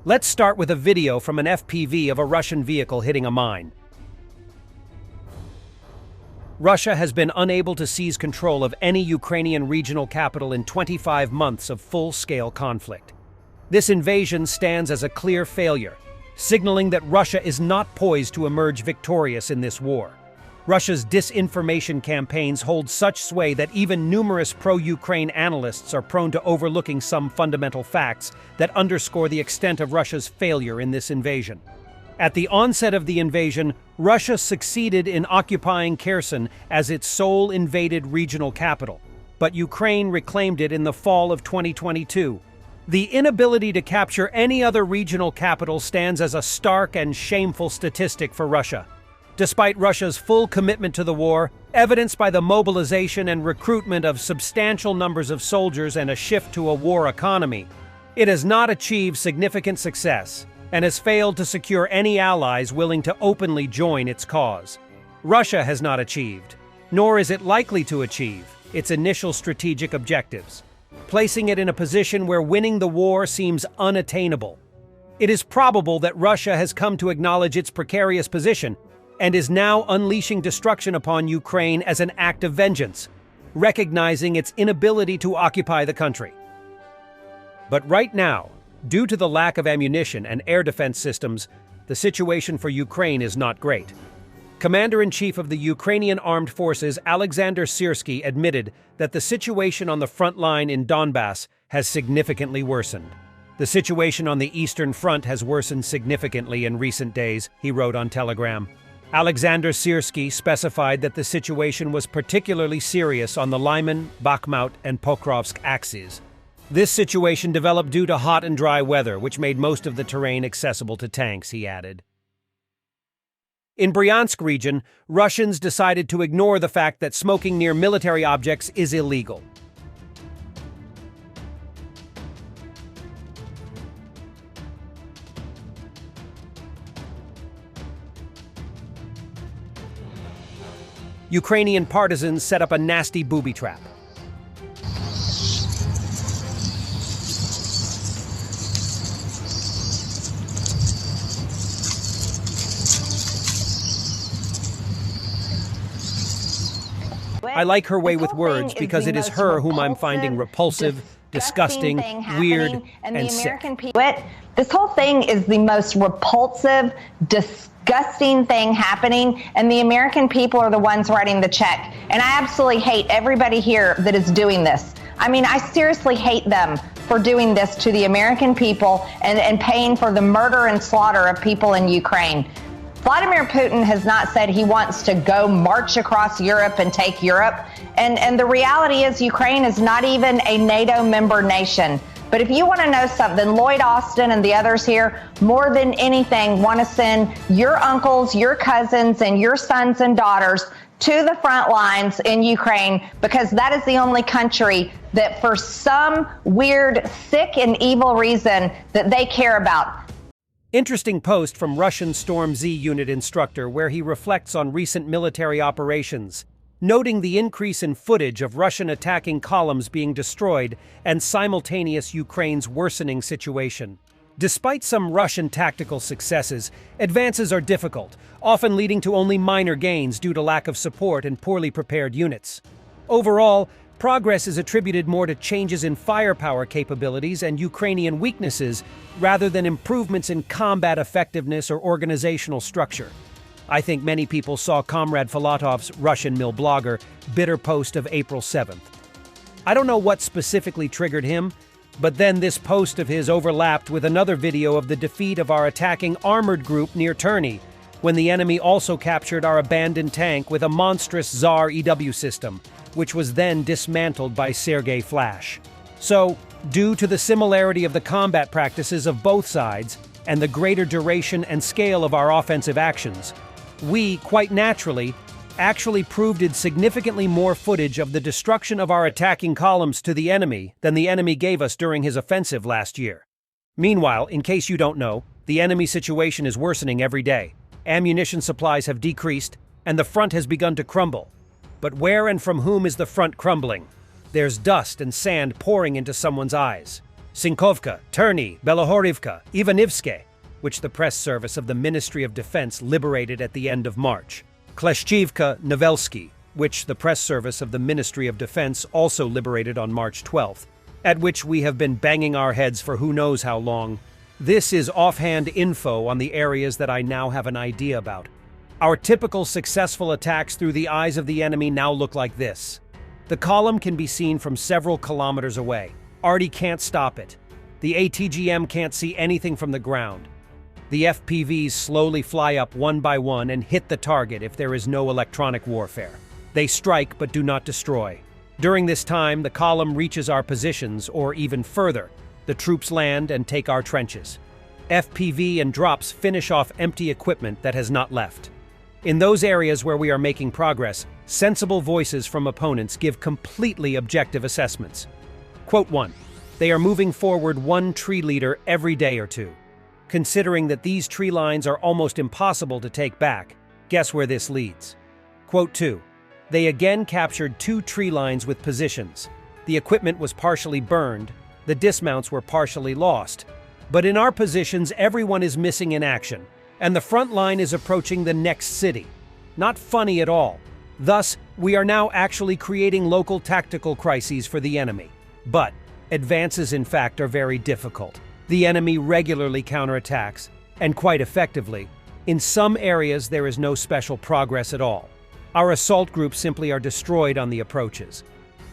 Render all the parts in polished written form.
Let's start with a video from an FPV of a Russian vehicle hitting a mine. Russia has been unable to seize control of any Ukrainian regional capital in 25 months of full-scale conflict. This invasion stands as a clear failure, signaling that Russia is not poised to emerge victorious in this war. Russia's disinformation campaigns hold such sway that even numerous pro-Ukraine analysts are prone to overlooking some fundamental facts that underscore the extent of Russia's failure in this invasion. At the onset of the invasion, Russia succeeded in occupying Kherson as its sole invaded regional capital, but Ukraine reclaimed it in the fall of 2022. The inability to capture any other regional capital stands as a stark and shameful statistic for Russia. Despite Russia's full commitment to the war, evidenced by the mobilization and recruitment of substantial numbers of soldiers and a shift to a war economy, it has not achieved significant success and has failed to secure any allies willing to openly join its cause. Russia has not achieved, nor is it likely to achieve, its initial strategic objectives, placing it in a position where winning the war seems unattainable. It is probable that Russia has come to acknowledge its precarious position and is now unleashing destruction upon Ukraine as an act of vengeance, recognizing its inability to occupy the country. But right now, due to the lack of ammunition and air defense systems, the situation for Ukraine is not great. Commander-in-Chief of the Ukrainian Armed Forces, Alexander Syrsky, admitted that the situation on the front line in Donbass has significantly worsened. The situation on the Eastern Front has worsened significantly in recent days, he wrote on Telegram. Alexander Syrsky specified that the situation was particularly serious on the Lyman, Bakhmut, and Pokrovsk axes. This situation developed due to hot and dry weather, which made most of the terrain accessible to tanks, he added. In Bryansk region, Russians decided to ignore the fact that smoking near military objects is illegal. Ukrainian partisans set up a nasty booby trap. I like her way with words because it is her whom I'm finding repulsive, disgusting, weird, and sick. This whole thing is the most repulsive, disgusting thing happening, and the American people are the ones writing the check. And I absolutely hate everybody here that is doing this. I mean, I seriously hate them for doing this to the American people and paying for the murder and slaughter of people in Ukraine. Vladimir Putin has not said he wants to go march across Europe and take Europe. And the reality is Ukraine is not even a NATO member nation. But if you want to know something, Lloyd Austin and the others here, more than anything, want to send your uncles, your cousins, and your sons and daughters to the front lines in Ukraine, because that is the only country that for some weird, sick, and evil reason that they care about. Interesting post from Russian Storm Z unit instructor where he reflects on recent military operations, noting the increase in footage of Russian attacking columns being destroyed and simultaneous Ukraine's worsening situation. Despite some Russian tactical successes, advances are difficult, often leading to only minor gains due to lack of support and poorly prepared units. Overall, progress is attributed more to changes in firepower capabilities and Ukrainian weaknesses rather than improvements in combat effectiveness or organizational structure. I think many people saw Comrade Filatov's Russian Mill blogger bitter post of April 7th. I don't know what specifically triggered him, but then this post of his overlapped with another video of the defeat of our attacking armored group near Terny, when the enemy also captured our abandoned tank with a monstrous Tsar EW system, which was then dismantled by Sergei Flash. So, due to the similarity of the combat practices of both sides and the greater duration and scale of our offensive actions, we, quite naturally, actually provided significantly more footage of the destruction of our attacking columns to the enemy than the enemy gave us during his offensive last year. Meanwhile, in case you don't know, the enemy situation is worsening every day. Ammunition supplies have decreased, and the front has begun to crumble. But where and from whom is the front crumbling? There's dust and sand pouring into someone's eyes. Sinkovka, Terny, Belohorivka, Ivanivske, which the press service of the Ministry of Defense liberated at the end of March. Kleshchivka, Novelsky, which the press service of the Ministry of Defense also liberated on March 12th, at which we have been banging our heads for who knows how long. This is offhand info on the areas that I now have an idea about. Our typical successful attacks through the eyes of the enemy now look like this. The column can be seen from several kilometers away. Arty can't stop it. The ATGM can't see anything from the ground. The FPVs slowly fly up one by one and hit the target if there is no electronic warfare. They strike but do not destroy. During this time, the column reaches our positions, or even further, the troops land and take our trenches. FPV and drops finish off empty equipment that has not left. In those areas where we are making progress, sensible voices from opponents give completely objective assessments. Quote 1. They are moving forward 1 tree leader every day or two. Considering that these tree lines are almost impossible to take back, guess where this leads. Quote 2. They again captured 2 tree lines with positions. The equipment was partially burned, the dismounts were partially lost. But in our positions, everyone is missing in action, and the front line is approaching the next city. Not funny at all. Thus, we are now actually creating local tactical crises for the enemy. But advances, in fact, are very difficult. The enemy regularly counterattacks, and quite effectively. In some areas, there is no special progress at all. Our assault groups simply are destroyed on the approaches.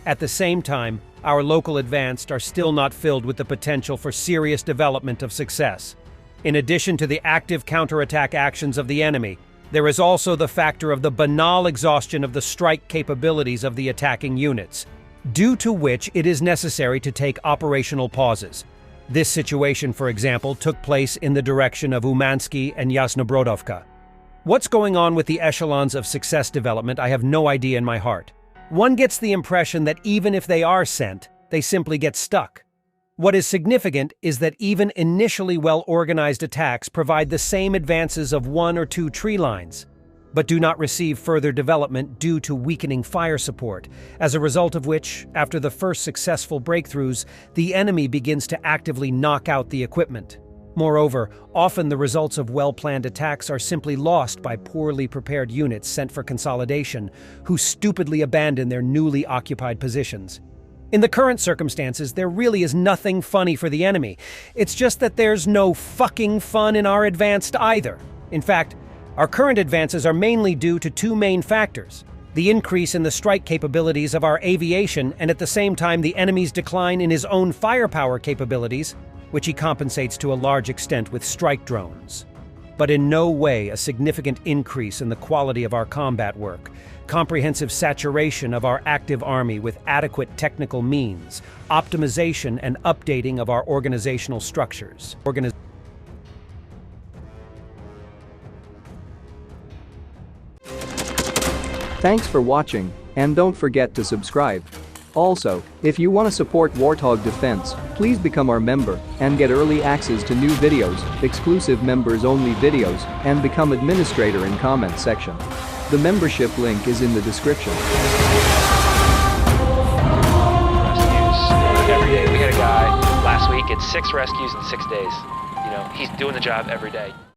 At the same time, our local advanced are still not filled with the potential for serious development of success. In addition to the active counterattack actions of the enemy, there is also the factor of the banal exhaustion of the strike capabilities of the attacking units, due to which it is necessary to take operational pauses. This situation, for example, took place in the direction of Umansky and Yasnobrodovka. What's going on with the echelons of success development, I have no idea in my heart. One gets the impression that even if they are sent, they simply get stuck. What is significant is that even initially well-organized attacks provide the same advances of 1 or 2 tree lines, but do not receive further development due to weakening fire support, as a result of which, after the first successful breakthroughs, the enemy begins to actively knock out the equipment. Moreover, often the results of well-planned attacks are simply lost by poorly prepared units sent for consolidation, who stupidly abandon their newly occupied positions. In the current circumstances, there really is nothing funny for the enemy. It's just that there's no fucking fun in our advanced either. In fact, our current advances are mainly due to 2 main factors: the increase in the strike capabilities of our aviation, and at the same time the enemy's decline in his own firepower capabilities, which he compensates to a large extent with strike drones. But in no way a significant increase in the quality of our combat work, comprehensive saturation of our active army with adequate technical means, optimization and updating of our organizational structures. Thanks for watching, and don't forget to subscribe. Also, if you want to support Warthog Defense, please become our member and get early access to new videos, exclusive members-only videos, and become administrator in comment section. The membership link is in the description. Rescues every day. We had a guy last week, it's 6 rescues in 6 days. You know, he's doing the job every day.